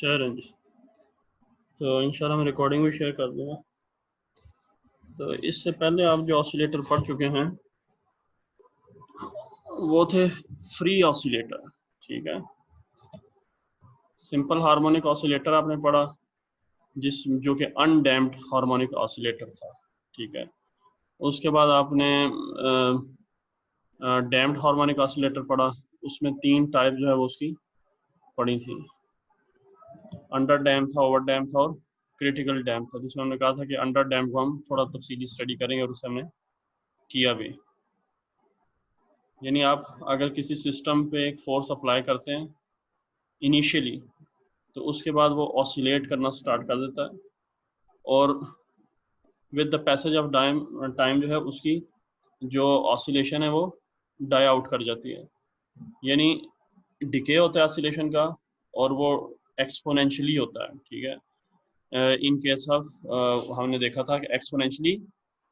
Share है जी। तो इंशाल्लाह मैं रिकॉर्डिंग भी शेयर कर दूंगा। तो इससे पहले आप जो ऑसिलेटर पढ़ चुके हैं वो थे फ्री ऑसिलेटर, ठीक है। सिंपल हार्मोनिक ऑसिलेटर आपने पढ़ा, जो कि अनडैम्प्ड हार्मोनिक ऑसिलेटर था, ठीक है। उसके बाद आपने डैम्प्ड हार्मोनिक ऑसिलेटर पढ़ा, उसमें 3 टाइप जो है वो उसकी पढ़ी थी। अंडर डैम्प था, ओवर डैम्प था और क्रिटिकल डैम्प था, जिसमें हमने कहा था कि अंडर डैम्प को हम थोड़ा तफसीली स्टडी करेंगे और उसे हमने किया भी। यानी आप अगर किसी सिस्टम पे एक फोर्स अप्लाई करते हैं इनिशियली, तो उसके बाद वो ऑसिलेट करना स्टार्ट कर देता है और with the passage of time जो है उसकी जो ऑसिलेशन है वो डाई आउट कर जाती है। यानी डिके होता है ऑसिलेशन का और वो एक्सपोनेंशियली होता है, ठीक है। इन केस ऑफ हमने देखा था कि एक्सपोनेंशियली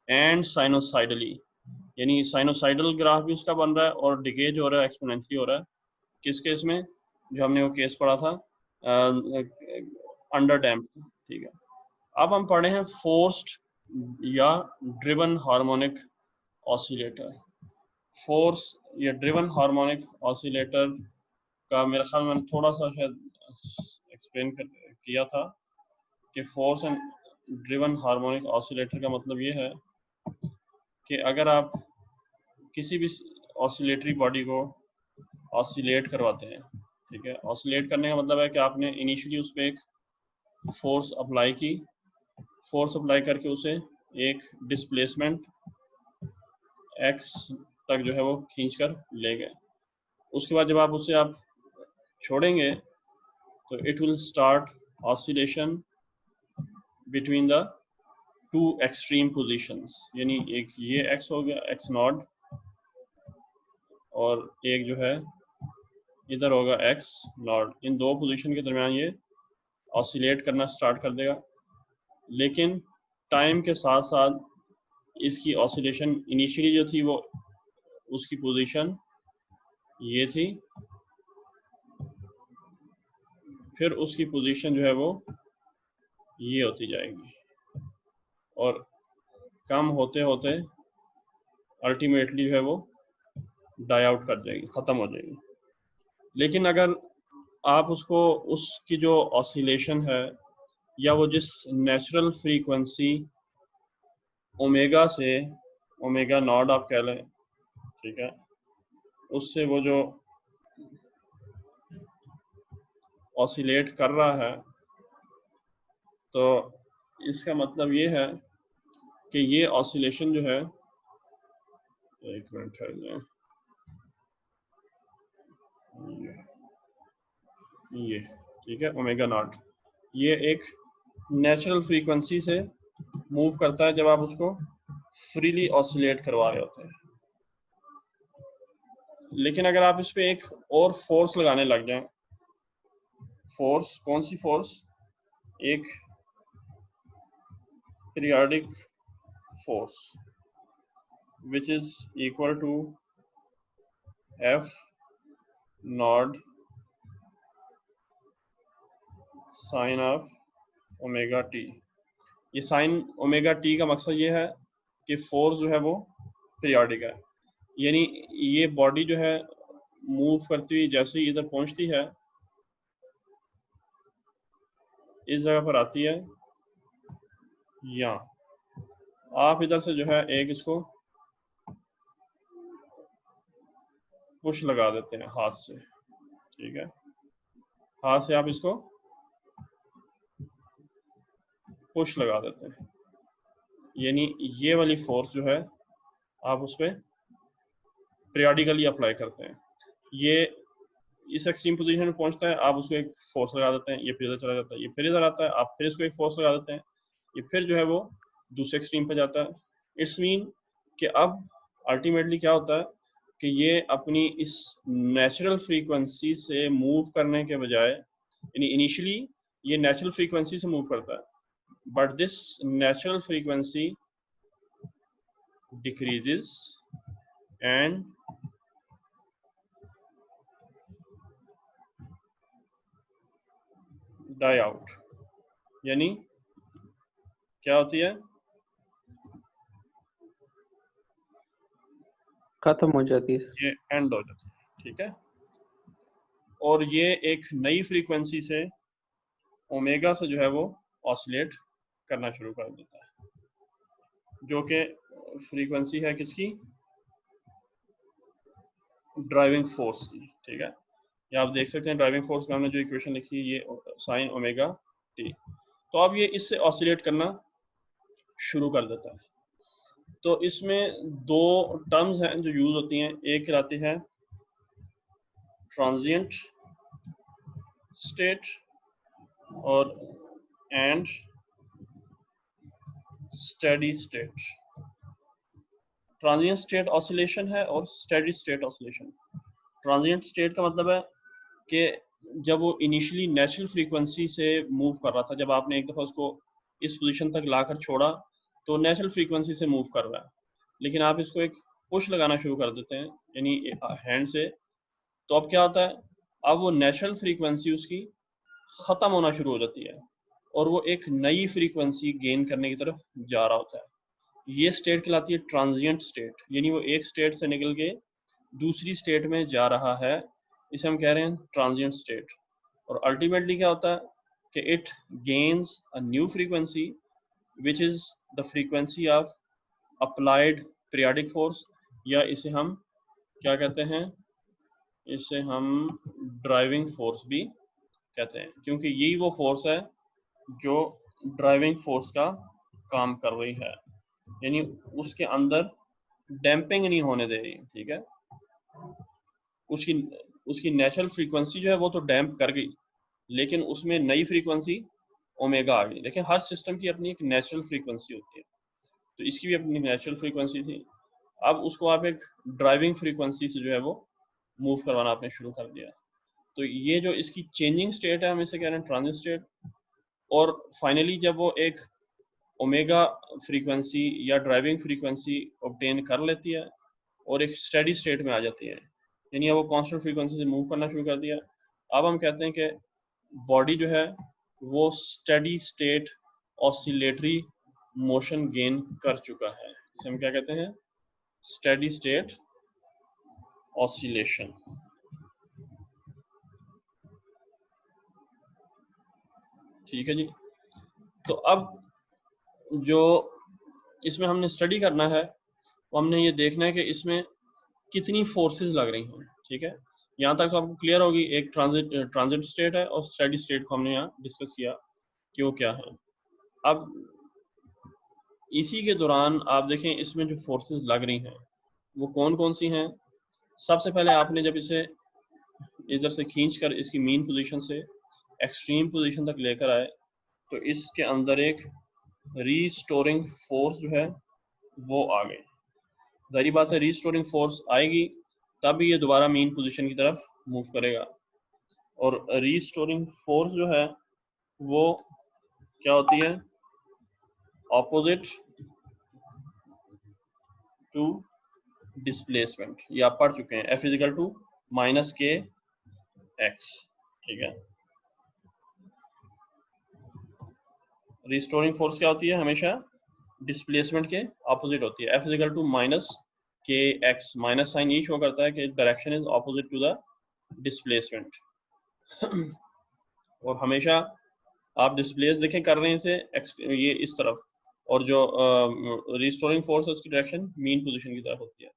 एंड साइनोसाइडली, यानी साइनोसाइडल ग्राफ भी उसका बन रहा है और डिके जो हो रहा है एक्सपोनेंशियली हो रहा है। किस केस में? जो हमने वो केस पढ़ा था अंडर डैम्प, ठीक है। अब हम पढ़े हैं फोर्स्ड या ड्रिवन हार्मोनिक ऑसिलेटर। फोर्स या ड्रिवन हार्मोनिक ऑसिलेटर का मेरे ख्याल में थोड़ा सा शायद एक्सप्लेन किया था कि force and driven harmonic oscillator का मतलब ये है कि अगर आप किसी भी ऑसिलेटरी बॉडी को ऑसिलेट करवाते हैं, ठीक है। ऑसिलेट करने का मतलब है कि आपने इनिशियली उस पर एक फोर्स अप्लाई की, फोर्स अप्लाई करके उसे एक डिस्प्लेसमेंट एक्स तक जो है वो खींच कर ले गए। उसके बाद जब आप उसे आप छोड़ेंगे तो it will start oscillation between the two extreme positions, यानी एक ये एक्स हो गया, एक्स नॉट, और एक जो है इधर होगा एक्स नॉट। इन दो पोजीशन के दरमियान ये ऑसिलेट करना स्टार्ट कर देगा। लेकिन टाइम के साथ साथ इसकी ऑसिलेशन इनिशियली जो थी वो उसकी पोजीशन ये थी, फिर उसकी पोजीशन जो है वो ये होती जाएगी और कम होते होते अल्टीमेटली जो है वो डाई आउट कर जाएगी, ख़त्म हो जाएगी। लेकिन अगर आप उसको उसकी जो ऑसिलेशन है या वो जिस नेचुरल फ्रीक्वेंसी ओमेगा से, ओमेगा नॉट आप कह लें, ठीक है, उससे वो जो ऑसिलेट कर रहा है, तो इसका मतलब ये है कि ये ऑसिलेशन जो है, एक मिनट ठहर जाए, ये ठीक है, ओमेगा नॉट ये एक नेचुरल फ्रीक्वेंसी से मूव करता है जब आप उसको फ्रीली ऑसिलेट करवा रहे होते हैं। लेकिन अगर आप इस पे एक और फोर्स लगाने लग जाएं, फोर्स कौन सी फोर्स? एक periodic force which is equal to F naught sine of omega t. ये साइन ओमेगा टी का मकसद ये है कि फोर्स जो है वो पीरियोडिक है, यानी ये बॉडी जो है मूव करती हुई जैसे ही इधर पहुंचती है, इस जगह पर आती है, या आप इधर से जो है एक इसको पुश लगा देते हैं हाथ से, ठीक है। हाथ से आप इसको पुश लगा देते हैं, यानी ये वाली फोर्स जो है आप उस पर पीरियोडिकली अप्लाई करते हैं। ये इस एक्सट्रीम पोजीशन में पहुंचता है, आप उसको एक फोर्स लगा देते हैं, ये फिर इधर चला जाता है, ये फिर इधर आता है, आप फिर इसको एक फोर्स लगा देते हैं, ये फिर जो है वो दूसरे एक्सट्रीम पे जाता है। इट्स मीन कि अब अल्टीमेटली क्या होता है कि ये अपनी इस नेचुरल फ्रीक्वेंसी से मूव करने के बजाय, यानी इनिशियली ये नेचुरल फ्रीक्वेंसी से मूव करता है, but this natural frequency decreases and die out, यानी क्या होती है, खत्म हो जाती है। ये एंड हो जाती है, ठीक है। और ये एक नई फ्रीक्वेंसी से, ओमेगा से जो है वो ऑसिलेट करना शुरू कर देता है, जो कि फ्रीक्वेंसी है किसकी, ड्राइविंग फोर्स की, ठीक है। ये आप देख सकते हैं ड्राइविंग फोर्स में हमने जो इक्वेशन लिखी है ये साइन ओमेगा टी। तो अब ये इससे ऑसिलेट करना शुरू कर देता है। तो इसमें दो टर्म्स हैं जो यूज होती हैं, एक कहलाती है ट्रांजिएंट स्टेट और and steady state. Transient state oscillation है और steady state oscillation. Transient state का मतलब है कि जब वो इनिशियली नेचुरल फ्रीक्वेंसी से मूव कर रहा था, जब आपने एक दफ़ा उसको इस पोजीशन तक लाकर छोड़ा तो नेचुरल फ्रीक्वेंसी से मूव कर रहा है, लेकिन आप इसको एक पुश लगाना शुरू कर देते हैं यानी हैंड से, तो अब क्या होता है, अब वो नेचुरल फ्रीक्वेंसी उसकी ख़त्म होना शुरू हो जाती है और वो एक नई फ्रीक्वेंसी गेन करने की तरफ जा रहा होता है। ये स्टेट कहलाती है ट्रांजिएंट स्टेट, यानी वो एक स्टेट से निकल के दूसरी स्टेट में जा रहा है, इसे हम कह रहे हैं ट्रांजिएंट स्टेट। और अल्टीमेटली क्या होता है कि it gains a new frequency which is the frequency of applied periodic force, या इसे हम क्या कहते हैं, इसे हम ड्राइविंग फोर्स भी कहते हैं, क्योंकि यही वो फोर्स है जो ड्राइविंग फोर्स का काम कर रही है, यानी उसके अंदर डैम्पिंग नहीं होने दे रही, ठीक है। उसकी उसकी नेचुरल फ्रीक्वेंसी जो है वो तो डैम्प कर गई, लेकिन उसमें नई फ्रीक्वेंसी ओमेगा आ गई। लेकिन हर सिस्टम की अपनी एक नेचुरल फ्रीक्वेंसी होती है, तो इसकी भी अपनी नेचुरल फ्रीक्वेंसी थी। अब उसको आप एक ड्राइविंग फ्रीक्वेंसी से जो है वो मूव करवाना आपने शुरू कर दिया। तो ये जो इसकी चेंजिंग स्टेट है हम इसे कह रहे हैं ट्रांजिट स्टेट। और फाइनली जब वो एक ओमेगा फ्रीक्वेंसी या ड्राइविंग फ्रीक्वेंसी ऑब्टेन कर लेती है और एक स्टेडी स्टेट में आ जाती है, यानी वो कांस्टेंट फ्रीक्वेंसी से मूव करना शुरू कर दिया, अब हम कहते हैं कि बॉडी जो है वो steady state oscillatory motion gain कर चुका है। इसे हम क्या कहते हैं, स्टेडी स्टेट ऑसिलेशन। ठीक है जी। तो अब जो इसमें हमने स्टडी करना है वो हमने ये देखना है कि इसमें कितनी फोर्सेस लग रही हैं, ठीक है। यहाँ तक तो आपको क्लियर होगी, एक ट्रांजिट स्टेट है और स्टेडी स्टेट को हमने यहाँ डिस्कस किया कि वो क्या है। अब इसी के दौरान आप देखें इसमें जो फोर्सेस लग रही हैं वो कौन कौन सी हैं। सबसे पहले आपने जब इसे इधर से खींच कर इसकी मीन पोजीशन से एक्सट्रीम पोजीशन तक लेकर आए तो इसके अंदर एक रीस्टोरिंग फोर्स जो है वो आ गई। जाहिर बात है रीस्टोरिंग फोर्स आएगी तब ये दोबारा मीन पोजीशन की तरफ मूव करेगा। और रीस्टोरिंग फोर्स जो है वो क्या होती है, ऑपोजिट टू डिस्प्लेसमेंट। ये आप पढ़ चुके हैं, F is equal to minus k x, ठीक है। रिस्टोरिंग फोर्स क्या होती है, हमेशा डिस्प्लेसमेंट के ऑपोजिट होती है। F is equal to minus k x, minus sign ये शो करता है कि direction is opposite to the displacement. और हमेशा आप डिस्प्लेस देखें कर रहे हैं इसे ये इस तरफ, और जो रिस्टोरिंग फोर्स है उसकी डायरेक्शन मीन पोजीशन की तरफ होती है।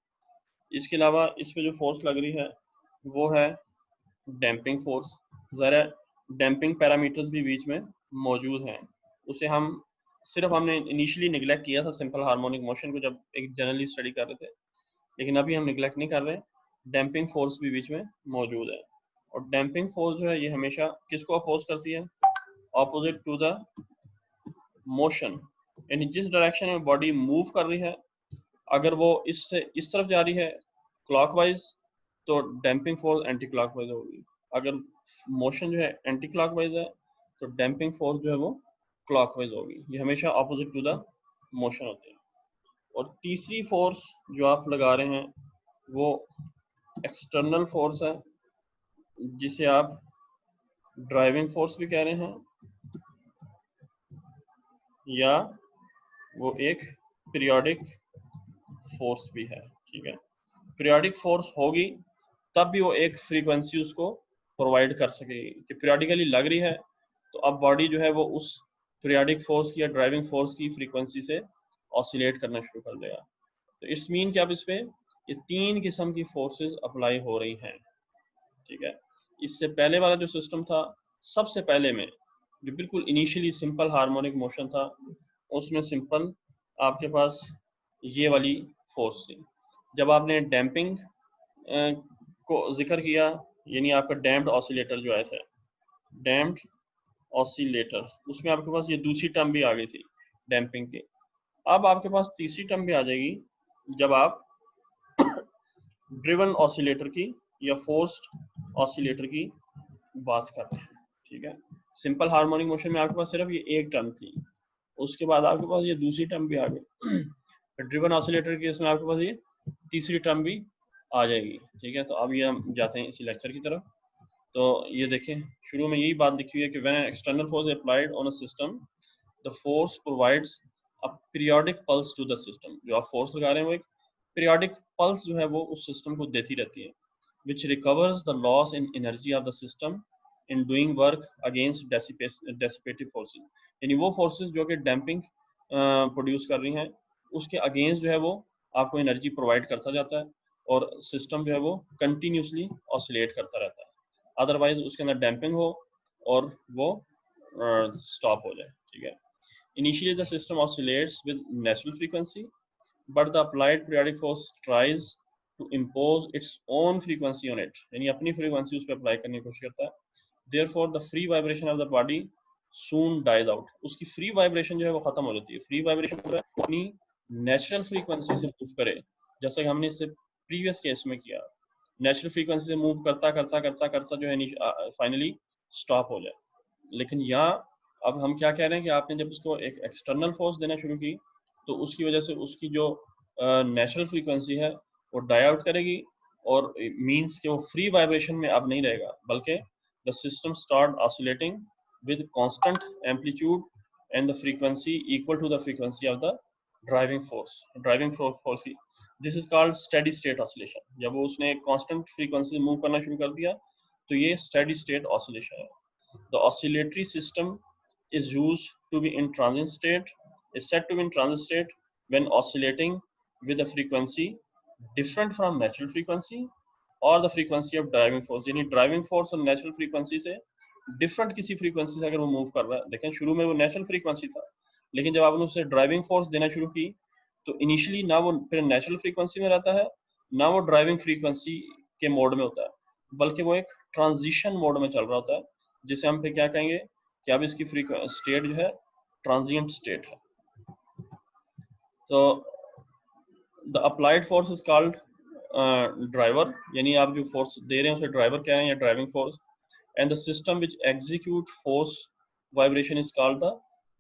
इसके अलावा इस पे जो फोर्स लग रही है वो है डैम्पिंग फोर्स। ज़रा डैम्पिंग पैरामीटर्स भी बीच में मौजूद हैं, उसे हम सिर्फ हमने इनिशियली निगलेक्ट किया था सिंपल हार्मोनिक मोशन को जब एक जनरली स्टडी कर रहे थे, लेकिन अभी हम निगलेक्ट नहीं कर रहे। डैम्पिंग फोर्स भी बीच में मौजूद है। और डैम्पिंग फोर्स जो है ये हमेशा किसको अपोज करती है, ऑपोजिट टू द मोशन, यानी जिस डायरेक्शन में बॉडी मूव कर रही है अगर वो इससे इस तरफ जा रही है क्लॉकवाइज तो डैम्पिंग फोर्स एंटी क्लॉकवाइज होगी। अगर मोशन जो है एंटी क्लॉकवाइज है तो डैम्पिंग फोर्स जो है वो क्लॉकवाइज होगी। ये हमेशा ऑपोजिट टू द मोशन होते हैं। और तीसरी फोर्स जो आप लगा रहे हैं वो एक्सटर्नल फोर्स है, जिसे आप ड्राइविंग फोर्स भी कह रहे हैं या वो एक पीरियोडिक फोर्स भी है। ठीक है, पीरियोडिक फोर्स होगी तब भी वो एक फ्रीक्वेंसी उसको प्रोवाइड कर सकेगी कि पीरियोडिकली लग रही है, तो अब बॉडी जो है वो उस पीरियोडिक फोर्स की या ड्राइविंग फोर्स की फ्रीक्वेंसी से ऑसिलेट करना शुरू कर देगा। तो इट्स मीन कि अब इस पे ये तीन किस्म की फोर्सेस अप्लाई हो रही हैं। ठीक है, इससे पहले वाला जो सिस्टम था, सबसे पहले में जो बिल्कुल इनिशियली सिंपल हार्मोनिक मोशन था, उसमें सिंपल आपके पास ये वाली फोर्स थी। जब आपने डैम्पिंग को जिक्र किया, यानी आपका डैम्प्ड ऑसिलेटर जो आया था, डैम्प्ड ऑसिलेटर, उसमें आपके पास ये दूसरी टर्म भी आ गई थी डैम्पिंग की। अब आपके पास तीसरी टर्म भी आ जाएगी जब आप ड्रिवन ऑसिलेटर की या फोर्स्ड ऑसिलेटर की बात कर रहे हैं। ठीक है, सिंपल हार्मोनिक मोशन में आपके पास सिर्फ ये एक टर्म थी, उसके बाद आपके पास ये दूसरी टर्म भी आ गई। ड्रिवन ऑसिलेटर के इसमें आपके पास ये तीसरी टर्म भी आ जाएगी। ठीक है, तो अब ये हम जाते हैं इसी लेक्चर की तरफ। तो ये देखें, शुरू में यही बात लिखी हुई है कि when external force applied on a system, the force provides a periodic pulse to the system. जो आप फोर्स लगा रहे हैं वो एक पीरियोडिक पल्स जो है वो उस सिस्टम को देती रहती है, which recovers the loss in energy of the system in doing work against dissipative forces। यानी वो फोर्सेस जो कि डैम्पिंग प्रोड्यूस कर रही हैं, उसके अगेंस्ट जो है वो आपको एनर्जी प्रोवाइड करता जाता है, और सिस्टम जो है वो कंटिन्यूसली ऑसिलेट करता रहता है, अदरवाइज उसके अंदर डैम्पिंग हो और वो स्टॉप हो जाए। ठीक है, initially the system oscillates with natural frequency, but the applied periodic force tries to impose its own frequency on it, यानी अपनी फ्रीक्वेंसी उस पर अप्लाई करने की कोशिश करता है। therefore the free vibration of the body soon dies out। उसकी फ्री वाइब्रेशन जो है वो खत्म हो जाती है। फ्री वाइब्रेशन अपनी नेचुरल फ्रीक्वेंसी से मूव करे, जैसे कि हमने इससे प्रीवियस केस में किया, नेचुरल फ्रीक्वेंसी से मूव करता करता करता करता जो है फाइनली स्टॉप हो जाए। लेकिन यहाँ अब हम क्या कह रहे हैं कि आपने जब उसको एक एक्सटर्नल फोर्स देना शुरू की, तो उसकी वजह से उसकी जो नेचुरल फ्रीक्वेंसी है वो डाई आउट करेगी, और मींस कि वो फ्री वाइब्रेशन में अब नहीं रहेगा, बल्कि the system start oscillating with constant amplitude and the frequency equal to the frequency of the driving force की। This is called steady state oscillation. जब वो उसने एक कांस्टेंट फ्रीक्वेंसी मूव करना शुरू कर दिया, तो ये स्टेडी स्टेट ऑसिलेशन है। The oscillatory system is used to be in transit state, is said to be in transit state when oscillating with a frequency different from natural frequency or the frequency of driving force। यानी driving force और natural frequency से different किसी frequency से अगर वो move कर रहा है। देखें, शुरू में वो नेचुरल फ्रीक्वेंसी था, लेकिन जब आपने उसे ड्राइविंग फोर्स देना शुरू की, तो इनिशियली ना वो फिर नेचुरल फ्रीक्वेंसी में रहता है, ना वो ड्राइविंग फ्रीक्वेंसी के मोड में होता है, बल्कि वो एक ट्रांजिशन मोड में चल रहा होता है, जिसे हम फिर क्या कहेंगे कि अब इसकी स्टेट जो है ट्रांजिएंट स्टेट है। तो the applied force is called driver, यानी आप जो फोर्स दे रहे हैं उसे ड्राइवर कह रहे हैं या driving force. And the system which execute force vibration is called the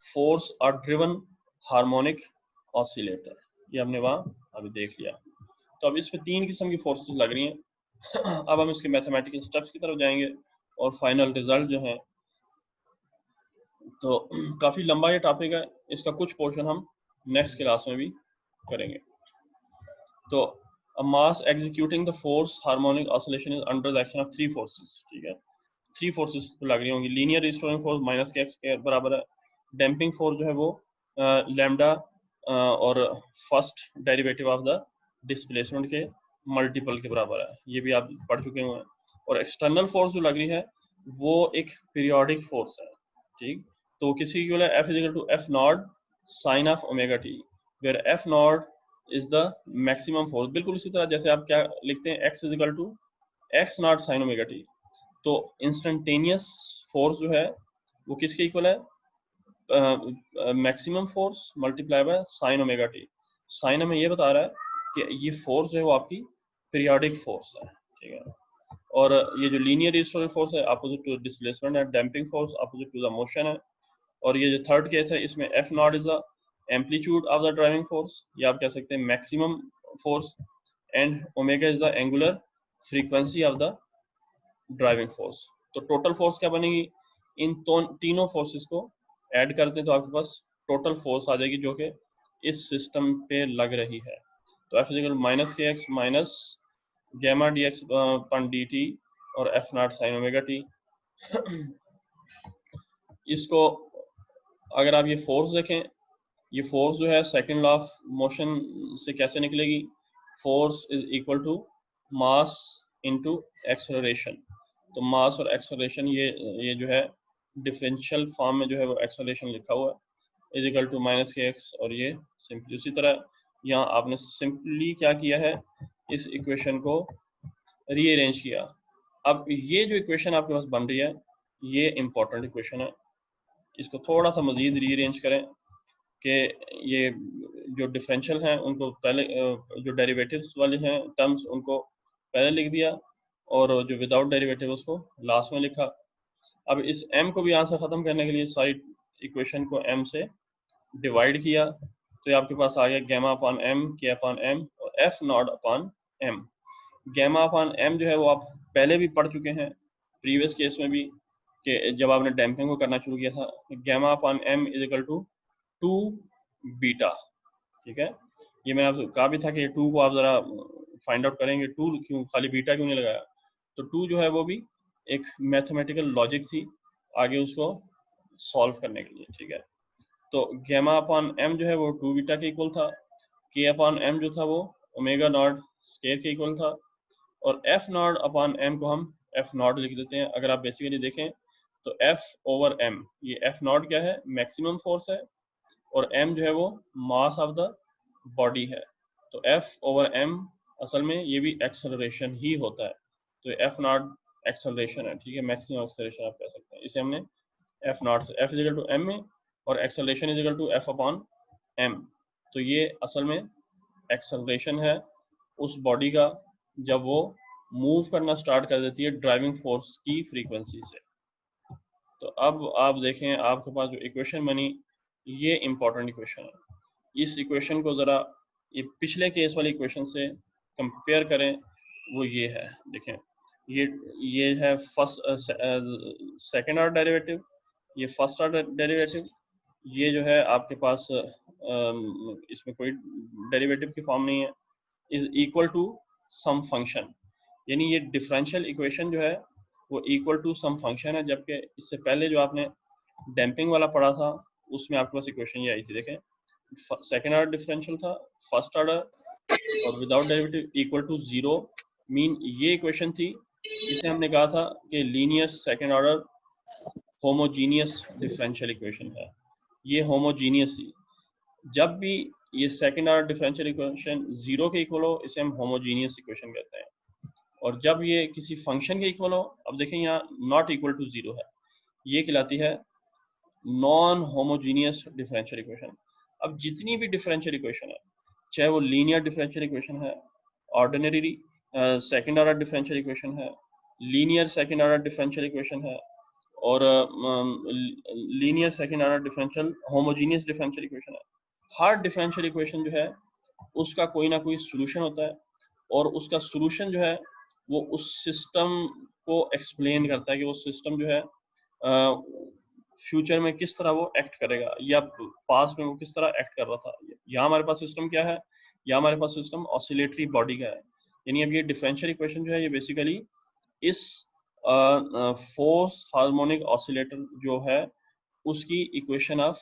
force और ड्रिवन हार्मोनिक ऑसिलेटर। ये हमने वहाँ अभी देख लिया। तो अब इस पे तीन किस्म की फोर्सेस लग रही हैं। अब हम इसके मैथमेटिकल स्टेप्स की तरफ जाएंगे और फाइनल रिजल्ट जो है, तो काफ़ी लंबा ये टॉपिक है, इसका कुछ पोर्शन हम नेक्स्ट क्लास में भी करेंगे। तो a mass executing the force harmonic oscillation is under the action of three forces। ठीक है, थ्री फोर्सेस लग रही होंगी। Linear restoring force minus k x के बराबर है। डैम्पिंग फोर्स जो है वो लैम्डा और first derivative of the displacement के मल्टीपल के बराबर है, ये भी आप पढ़ चुके हुए हैं। और एक्सटर्नल फोर्स जो लग रही है वो एक पीरियोडिक फोर्स है। ठीक, तो किसी की F is equal to F naught sine of omega t, where F naught is the maximum force. बिल्कुल इसी तरह जैसे आप क्या लिखते हैं, x is equal to x naught sine omega t. तो इंस्टेंटेनियस फोर्स जो है वो किसके इक्वल है, maximum force multiply by sine omega t. Sine हमें ये बता रहा है कि ये फोर्स जो है वो आपकी पीरियोडिक फोर्स है। ठीक है, और ये जो लीनियर रिस्टोरिंग फोर्स है अपोजिट टू डिस्प्लेसमेंट है, damping force opposite to the motion है। और ये जो थर्ड केस है, इसमें F naught is the amplitude of the driving force, या आप कह सकते हैं maximum force, and omega is the angular frequency of the driving force. तो टोटल फोर्स क्या बनेगी, इन तीनों फोर्सेस को ऐड करते हैं तो आपके पास टोटल फोर्स आ जाएगी जो कि इस सिस्टम पे लग रही है। तो एफ इजिकल minus k x minus gamma d x upon d t और F naught sine omega t. इसको अगर आप ये फोर्स देखें, ये फोर्स जो है सेकंड लॉ ऑफ मोशन से कैसे निकलेगी, force is equal to mass into acceleration. तो मास और एक्सेलरेशन ये जो है डिफरेंशियल फॉर्म में जो है वो एक्सेलरेशन लिखा हुआ है is equal to minus k x, और ये सिंपली उसी तरह यहाँ आपने सिंपली क्या किया है, इस इक्वेशन को रीअरेंज किया। अब ये जो इक्वेशन आपके पास बन रही है ये इंपॉर्टेंट इक्वेशन है, इसको थोड़ा सा मजीद रीअरेंज करें कि ये जो डिफरेंशियल हैं उनको पहले, जो डेरिवेटिव्स वाले हैं टर्म्स उनको पहले लिख दिया, और जो विदाउट डेरिवेटिव उसको लास्ट में लिखा। अब इस m को भी यहाँ से ख़त्म करने के लिए सारी इक्वेशन को m से डिवाइड किया, तो ये आपके पास आ गया gamma upon m, k upon m और F naught upon m। Gamma upon m जो है वो आप पहले भी पढ़ चुके हैं प्रीवियस केस में भी, कि जब आपने डैम्पिंग को करना शुरू किया था, gamma upon m is equal to 2 beta. ठीक है, ये मैंने आपसे कहा भी था कि 2 को आप ज़रा फाइंड आउट करेंगे, 2 क्यों, खाली बीटा क्यों नहीं लगाया। तो 2 जो है वो भी एक मैथमेटिकल लॉजिक थी आगे उसको सॉल्व करने के लिए। ठीक है, तो गैमा अपॉन m जो है वो 2 बीटा के इक्वल था, के अपॉन m जो था वो ओमेगा नॉट स्क्वायर के इक्वल था, और एफ नॉट अपॉन m को हम एफ नॉट लिख देते हैं। अगर आप बेसिकली देखें तो एफ ओवर m, ये एफ नॉट क्या है, मैक्सिमम फोर्स है, और m जो है वो मास ऑफ द बॉडी है। तो एफ ओवर m असल में ये भी एक्सेलरेशन ही होता है, तो एफ नॉट एक्सेलरेशन है। ठीक है, मैक्सिमम एक्सेलरेशन आप कह सकते हैं, इसे हमने एफ नॉट से, एफ इजिकल टू m में, और acceleration is equal to F upon m। तो ये असल में एक्सेलरेशन है उस बॉडी का जब वो मूव करना स्टार्ट कर देती है ड्राइविंग फोर्स की फ्रीक्वेंसी से। तो अब आप देखें आपके पास जो इक्वेशन बनी ये इंपॉर्टेंट इक्वेशन है। इस इक्वेशन को ज़रा ये पिछले केस वाली इक्वेशन से कंपेयर करें, वो ये है, देखें ये है फर्स्ट सेकेंड ऑर्डर डेरिवेटिव, ये फर्स्ट ऑर्डर डेरिवेटिव, ये जो है आपके पास इसमें कोई डेरिवेटिव की फॉर्म नहीं है, is equal to some function, यानी ये डिफरेंशियल इक्वेशन जो है वो इक्वल टू सम फंक्शन है, जबकि इससे पहले जो आपने डैम्पिंग वाला पढ़ा था उसमें आपके पास इक्वेशन ये आई थी, देखें सेकेंड ऑर्डर डिफरेंशियल था, फर्स्ट ऑर्डर और without derivative equal to zero, mean ये इक्वेशन थी जिसे हमने कहा था कि linear second order homogeneous differential equation है। ये होमोजीनियस ही, जब भी ये second order differential equation zero के इक्वल हो इसे हम होमोजीनियस इक्वेशन कहते हैं, और जब ये किसी फंक्शन के इक्वल हो, अब देखें यहाँ नॉट इक्वल टू जीरो है, ये कहलाती है नॉन होमोजीनियस डिफरेंशियल इक्वेशन। अब जितनी भी डिफरेंशियल इक्वेशन है, चाहे वो लीनियर डिफरेंशियल इक्वेशन है, ordinary second order differential equation है, linear second order differential equation है, और linear second order differential homogeneous differential equation है, हर डिफरेंशियल इक्वेशन जो है उसका कोई ना कोई सोल्यूशन होता है, और उसका सोल्यूशन जो है वो उस सिस्टम को एक्सप्लेन करता है कि वो सिस्टम जो है फ्यूचर में किस तरह वो एक्ट करेगा, या पास्ट में वो किस तरह एक्ट कर रहा था। यहाँ हमारे पास सिस्टम क्या है, यहाँ हमारे पास सिस्टम ऑसिलेटरी बॉडी का है, यानी अब ये डिफरेंशियल इक्वेशन जो है ये बेसिकली इस फोर्स हार्मोनिक ऑसिलेटर जो है उसकी इक्वेशन ऑफ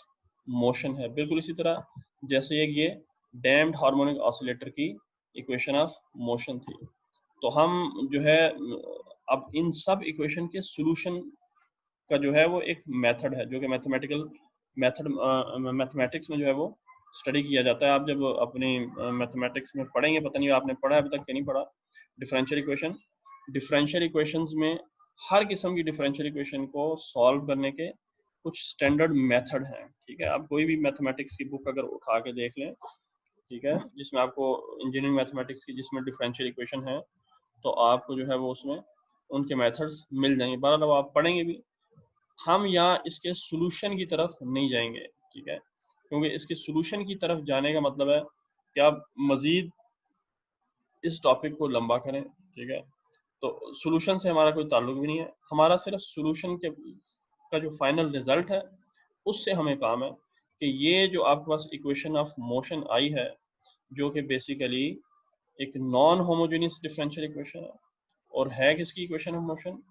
मोशन है, बिल्कुल इसी तरह जैसे ये डैम्ड हार्मोनिक ऑसिलेटर की इक्वेशन ऑफ मोशन थी। तो हम जो है अब इन सब इक्वेशन के सॉल्यूशन का जो है वो एक मेथड है जो कि मैथमेटिकल मेथड मैथमेटिक्स में जो है वो स्टडी किया जाता है। आप जब अपनी मैथमेटिक्स में पढ़ेंगे, पता नहीं आपने पढ़ा है अभी तक कि नहीं पढ़ा, डिफरेंशियल इक्वेशंस में हर किस्म की डिफरेंशियल इक्वेशन को सॉल्व करने के कुछ स्टैंडर्ड मेथड हैं। ठीक है, आप कोई भी मैथमेटिक्स की बुक अगर उठा के देख लें, ठीक है, जिसमें आपको इंजीनियरिंग मैथमेटिक्स की जिसमें डिफरेंशियल इक्वेशन है, तो आपको जो है वो उसमें उनके मेथड्स मिल जाएंगे। बहरहाल आप पढ़ेंगे भी, हम यहाँ इसके सोल्यूशन की तरफ नहीं जाएंगे, ठीक है, क्योंकि इसके सोल्यूशन की तरफ जाने का मतलब है कि आप मज़ीद इस टॉपिक को लंबा करें। ठीक है, तो सोल्यूशन से हमारा कोई ताल्लुक भी नहीं है, हमारा सिर्फ सोल्यूशन के का जो फाइनल रिजल्ट है उससे हमें काम है कि ये जो आपके पास इक्वेशन ऑफ मोशन आई है, जो कि बेसिकली एक नॉन होमोजेनियस डिफरेंशियल इक्वेशन है, और है किसकी इक्वेशन ऑफ मोशन?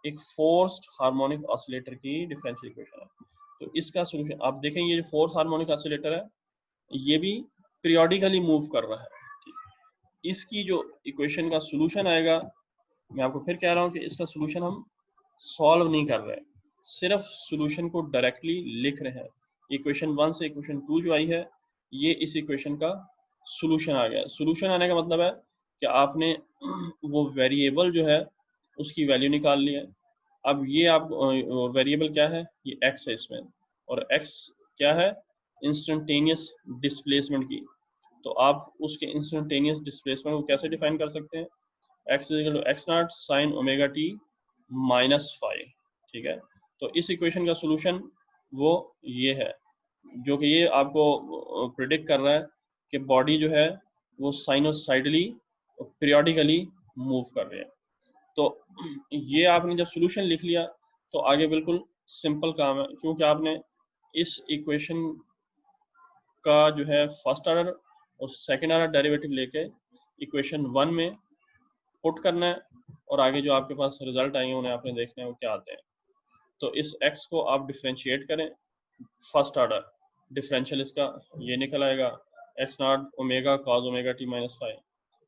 एक फोर्स्ड हार्मोनिक ऑसिलेटर की डिफरेंशियल इक्वेशन है। तो इसका सोल्यूशन आप देखें, ये जो फोर्स हार्मोनिक ऑसिलेटर है ये भी पीरियोडिकली मूव कर रहा है। इसकी जो इक्वेशन का सोल्यूशन आएगा, मैं आपको फिर कह रहा हूँ कि इसका सोल्यूशन हम सॉल्व नहीं कर रहे, सिर्फ सोल्यूशन को डायरेक्टली लिख रहे हैं। इक्वेशन 1 से इक्वेशन 2 जो आई है, ये इस इक्वेशन का सोल्यूशन आ गया। सोल्यूशन आने का मतलब है कि आपने वो वेरिएबल जो है उसकी वैल्यू निकाल ली है। अब ये आप वेरिएबल क्या है? ये एक्स है इसमें, और एक्स क्या है? इंस्टेंटेनियस डिस्प्लेसमेंट की। तो आप उसके इंस्टेंटेनियस डिस्प्लेसमेंट को कैसे डिफाइन कर सकते हैं? X equal to x naught sine omega t minus five. ठीक है, तो इस इक्वेशन का सोल्यूशन वो ये है, जो कि ये आपको प्रिडिक्ट कर रहा है कि बॉडी जो है वो साइनोसाइडली पीरियोडिकली मूव कर रही है। तो ये आपने जब सोल्यूशन लिख लिया तो आगे बिल्कुल सिंपल काम है, क्योंकि आपने इस इक्वेशन का जो है फर्स्ट ऑर्डर और सेकेंड ऑर्डर डेरिवेटिव लेके इक्वेशन 1 में पुट करना है, और आगे जो आपके पास रिजल्ट आएंगे उन्हें आपने देखना है वो क्या आते हैं। तो इस x को आप डिफ्रेंशिएट करें, फर्स्ट ऑर्डर डिफरेंशियल इसका ये निकल आएगा x naught omega cos omega t minus five,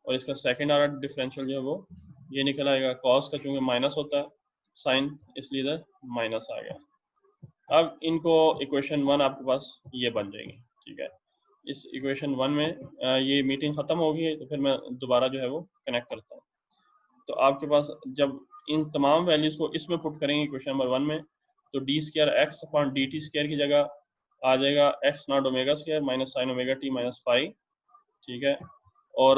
और इसका सेकेंड ऑर्डर डिफरेंशियल जो है वो ये निकल आएगा कॉस का, क्योंकि माइनस होता है साइन, इसलिए इधर माइनस आ गया। अब इनको इक्वेशन 1 आपके पास ये बन जाएंगी। ठीक है, इस इक्वेशन 1 में ये मीटिंग खत्म होगी तो फिर मैं दोबारा जो है वो कनेक्ट करता हूँ। तो आपके पास जब इन तमाम वैल्यूज को इसमें पुट करेंगे इक्वेशन नंबर 1 में, तो D square x upon D T square की जगह आ जाएगा x naught omega square minus sign omega t minus five. ठीक है, और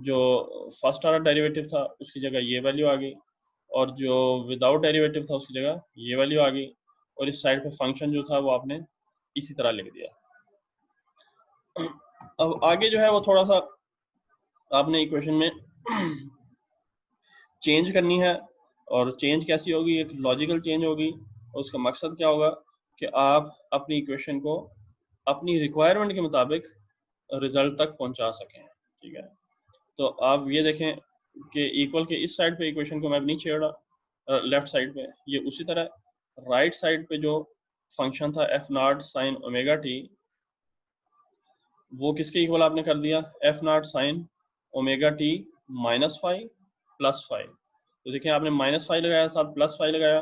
जो फर्स्ट ऑर्डर डेरिवेटिव था उसकी जगह ये वैल्यू आ गई, और जो विदाउट डेरिवेटिव था उसकी जगह ये वैल्यू आ गई, और इस साइड पे फंक्शन जो था वो आपने इसी तरह लिख दिया। अब आगे जो है वो थोड़ा सा आपने इक्वेशन में चेंज करनी है, और चेंज कैसी होगी? एक लॉजिकल चेंज होगी, और उसका मकसद क्या होगा कि आप अपनी इक्वेशन को अपनी रिक्वायरमेंट के मुताबिक रिजल्ट तक पहुंचा सकें। ठीक है, तो आप ये देखें कि इक्वल के इस साइड पे इक्वेशन को मैं नहीं छेड़ा, लेफ्ट साइड पे ये उसी तरह, राइट साइड पे जो फंक्शन था F naught sine omega T, वो किसके इक्वल आपने कर दिया? F naught sine omega t minus five plus five. तो देखिए आपने माइनस फाइव लगाया साथ प्लस फाइव लगाया,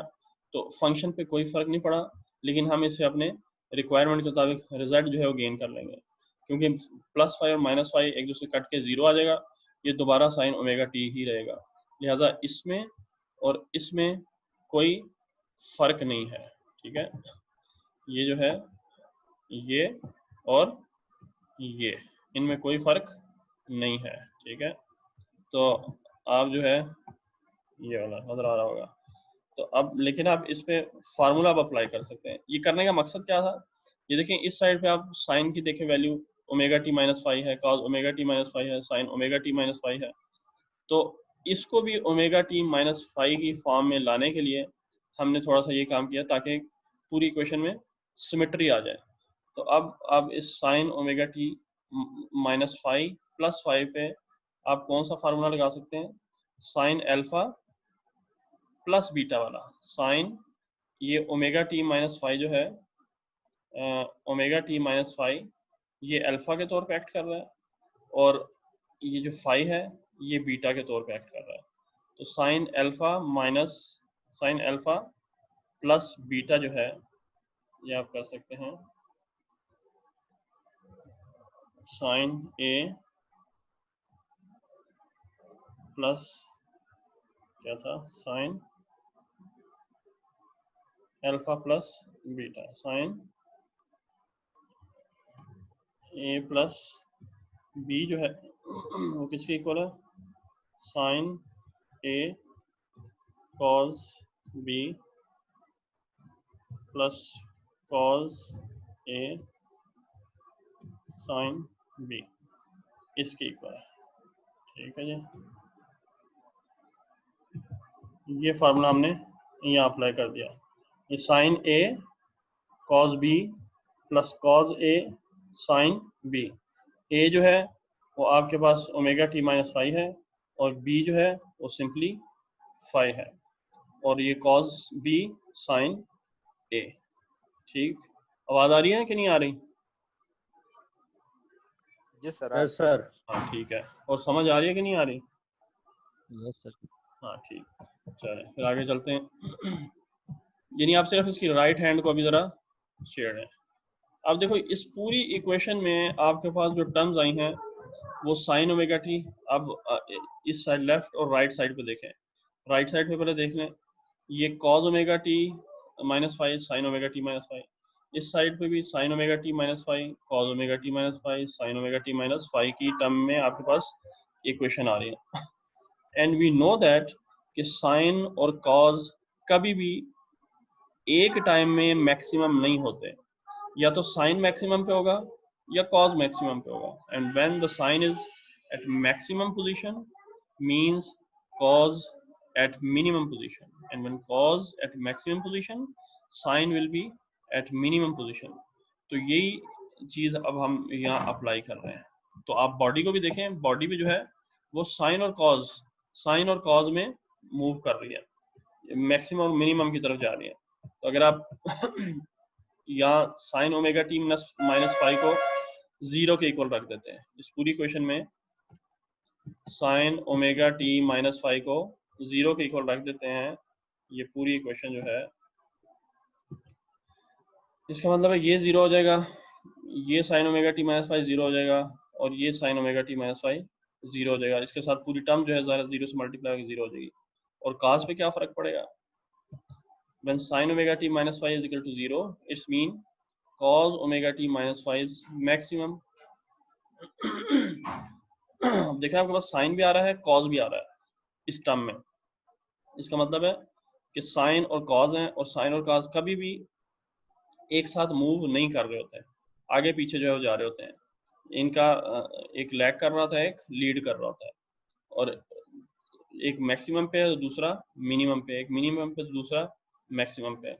तो फंक्शन पे कोई फर्क नहीं पड़ा, लेकिन हम इसे अपने रिक्वायरमेंट के मुताबिक रिजल्ट जो है वो गेन कर लेंगे, क्योंकि प्लस फाइव और माइनस फाइव एक दूसरे कट के जीरो आ जाएगा, ये दोबारा साइन ओमेगा टी ही रहेगा, लिहाजा इसमें और इसमें कोई फर्क नहीं है। ठीक है, ये जो है ये और ये, इनमें कोई फर्क नहीं है। ठीक है, तो आप जो है ये वाला नजर आ रहा होगा, तो अब लेकिन आप इस पे फार्मूला आप अप्लाई कर सकते हैं। ये करने का मकसद क्या था? ये देखें इस साइड पे आप साइन की देखें value omega t minus five है, cos omega t minus five है, sine omega t minus five है, तो इसको भी ओमेगा टी माइनस फाइव की फॉर्म में लाने के लिए हमने थोड़ा सा ये काम किया ताकि पूरी इक्वेशन में सिमेट्री आ जाए। तो अब आप इस sign omega t minus five plus five पे आप कौन सा फार्मूला लगा सकते हैं? साइन एल्फा प्लस बीटा वाला। साइन ये ओमेगा टी माइनस फाइव जो है, ओमेगा टी माइनस फाइव ये अल्फा के तौर पे एक्ट कर रहा है, और ये जो फाइव है ये बीटा के तौर पे एक्ट कर रहा है। तो sine alpha minus sign alpha plus beta जो है ये आप कर सकते हैं साइन ए प्लस क्या था, sine alpha plus beta, sine A plus B जो है वो किसके इक्वल है? Sine A cos B plus cos A sine B, इसके इक्वल है। ठीक है जी, ये फार्मूला हमने यहाँ अप्लाई कर दिया। ये sign A cos B plus cos A sine B. ए जो है वो आपके पास ओमेगा टी माइनस फाइव है और बी जो है वो सिंपली फाइव है, और ये कॉज बी साइन ए। ठीक, आवाज़ आ रही है कि नहीं आ रही? Yes sir. Yes sir. हाँ ठीक है, और समझ आ रही है कि नहीं आ रही? Yes sir. हाँ ठीक, चलें फिर आगे चलते हैं। यानी आप सिर्फ इसकी राइट हैंड को अभी ज़रा छेड़ें। अब देखो इस पूरी इक्वेशन में आपके पास जो टर्म्स आई हैं वो साइन ओमेगा टी। अब इस साइड लेफ्ट और राइट साइड पे देखें। राइट साइड पे पहले देख लें, ये cos omega t minus five sine omega t minus five. इस साइड पे भी sign omega t minus five cos omega t minus five sine omega t minus five की टर्म में आपके पास इक्वेशन आ रही है। एंड वी नो दैट कि sign और कॉज कभी भी एक टाइम में मैक्सिमम नहीं होते, या तो साइन मैक्सिमम पे होगा या कॉज मैक्सिमम पे होगा। And when the sine is at maximum position means cos at minimum position, and when cos at maximum position sin will be at minimum position। तो यही चीज अब हम यहाँ अप्लाई कर रहे हैं। तो आप बॉडी को भी देखें, बॉडी भी जो है वो साइन और कॉज में मूव कर रही है, मैक्सिमम और मिनिमम की तरफ जा रही है। तो अगर आप यहाँ sign omega t minus five को जीरो के इक्वल रख देते हैं, इस पूरी क्वेश्चन में sign omega t minus five को जीरो के इक्वल रख देते हैं, ये पूरी इक्वेशन जो है इसका मतलब है ये जीरो हो जाएगा, ये sine omega t minus five zero हो जाएगा, और ये sine omega t minus five zero हो जाएगा। इसके साथ पूरी टर्म जो है ज़रा जीरो से मल्टीप्लाई होकर जीरो हो जाएगी। और काज पे क्या फ़र्क पड़ेगा? When sine omega t minus five is equal to zero it's mean cos omega t minus five is maximum. देखिए आपके पास साइन भी आ रहा है, कॉज भी आ रहा है इस टर्म में। इसका मतलब है कि साइन और कॉज हैं, और साइन और कॉज कभी भी एक साथ मूव नहीं कर रहे होते हैं, आगे पीछे जो है वो जा रहे होते हैं। इनका एक लैग कर रहा था, एक लीड कर रहा होता है, और एक मैक्सिमम पे है तो दूसरा मिनिमम पे, एक मिनिमम पे तो दूसरा मैक्सिमम पे।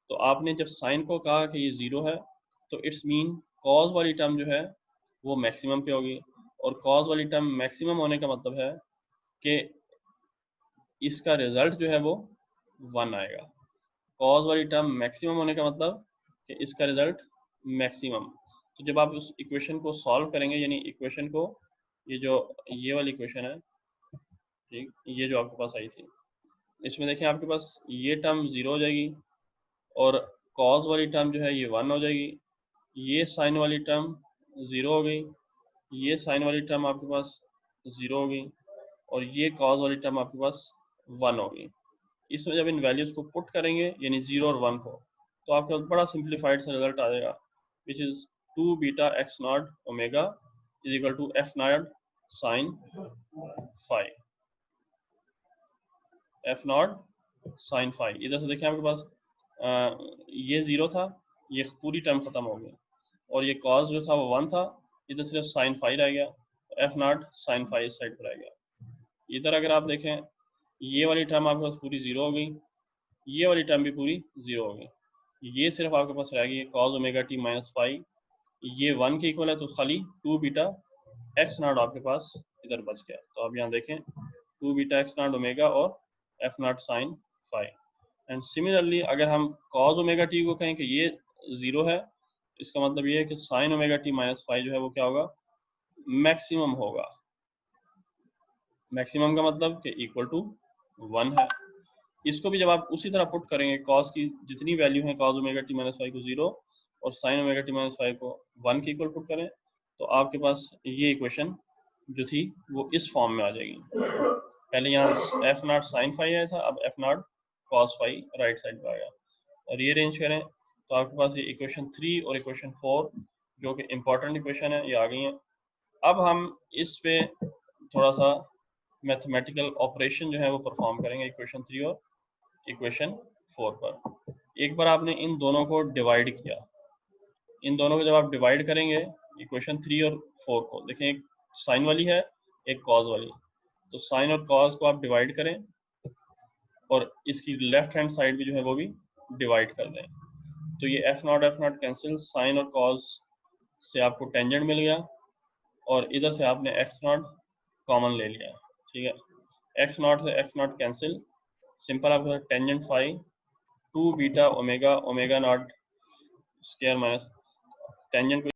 तो आपने जब साइन को कहा कि ये जीरो है तो इट्स मीन कॉज वाली टर्म जो है वो मैक्सिमम पे होगी, और कॉज वाली टर्म मैक्सिमम होने का मतलब है कि इसका रिजल्ट जो है वो वन आएगा। कॉज वाली टर्म मैक्सिमम होने का मतलब कि इसका रिजल्ट मैक्सिमम। तो जब आप उस इक्वेशन को सॉल्व करेंगे, यानी इक्वेशन को, ये वाली इक्वेशन है ठीक, ये जो आपके पास आई थी, इसमें देखें आपके पास ये टर्म जीरो हो जाएगी, और कॉज वाली टर्म जो है ये वन हो जाएगी, ये साइन वाली टर्म ज़ीरो हो गई, ये साइन वाली टर्म आपके पास ज़ीरो हो गई, और ये कॉज वाली टर्म आपके पास वन हो गई। इसमें जब इन वैल्यूज़ को पुट करेंगे यानी ज़ीरो और वन को, तो आपके पास बड़ा सिंप्लीफाइड सा रिजल्ट आ जाएगा, which is two beta x naught omega is equal to F naught sine five. F naught sine five, इधर से देखें आपके पास ये ज़ीरो था, ये पूरी टर्म ख़त्म हो गई, और ये कॉज जो था वो वन था, इधर सिर्फ साइन फाइव रह गया, एफ नॉट साइन फाइव इस साइड पर रह गया। इधर अगर आप देखें ये वाली टर्म आपके पास पूरी ज़ीरो हो गई, ये वाली टर्म भी पूरी ज़ीरो हो गई, ये सिर्फ आपके पास रह गई cos omega t minus five, ये वन के इक्वल है, तो खाली टू बीटा एक्स नॉट आपके पास इधर बच गया। तो आप यहाँ देखें two beta x naught omega और F naught sine five. And similarly अगर हम कॉज ओमेगा टी को कहें कि ये ज़ीरो है, इसका मतलब ये है कि sign omega t minus five जो है वो क्या होगा? मैक्सिमम होगा। मैक्सिमम का मतलब कि इक्वल टू वन है। इसको भी जब आप उसी तरह पुट करेंगे, कॉस की जितनी वैल्यू है cos omega t minus five को जीरो और sign omega t minus five को वन के इक्वल पुट करें, तो आपके पास ये इक्वेशन जो थी वो इस फॉर्म में आ जाएगी। पहले यहाँ एफ नॉट साइन फाइव आया था, अब F not cos five right side पर आएगा। और ये अरेंज करें तो आपके पास ये इक्वेशन 3 और इक्वेशन 4 जो कि इम्पोर्टेंट इक्वेशन है ये आ गई हैं। अब हम इस पे थोड़ा सा मैथमेटिकल ऑपरेशन जो है वो परफॉर्म करेंगे इक्वेशन 3 और इक्वेशन 4 पर। एक बार आपने इन दोनों को डिवाइड किया, इन दोनों को जब आप डिवाइड करेंगे इक्वेशन 3 और 4 को, देखें एक साइन वाली है एक कॉज वाली, तो साइन और कॉज को आप डिवाइड करें और इसकी लेफ्ट हैंड साइड भी जो है वो भी डिवाइड कर दें। तो ये एफ नॉट कैंसिल, साइन और कॉस से आपको टेंजेंट मिल गया और इधर से आपने एक्स नॉट कॉमन ले लिया, ठीक है। एक्स नॉट से एक्स नॉट कैंसिल, सिंपल आपके पास tangent phi 2 beta omega omega naught square minus tangent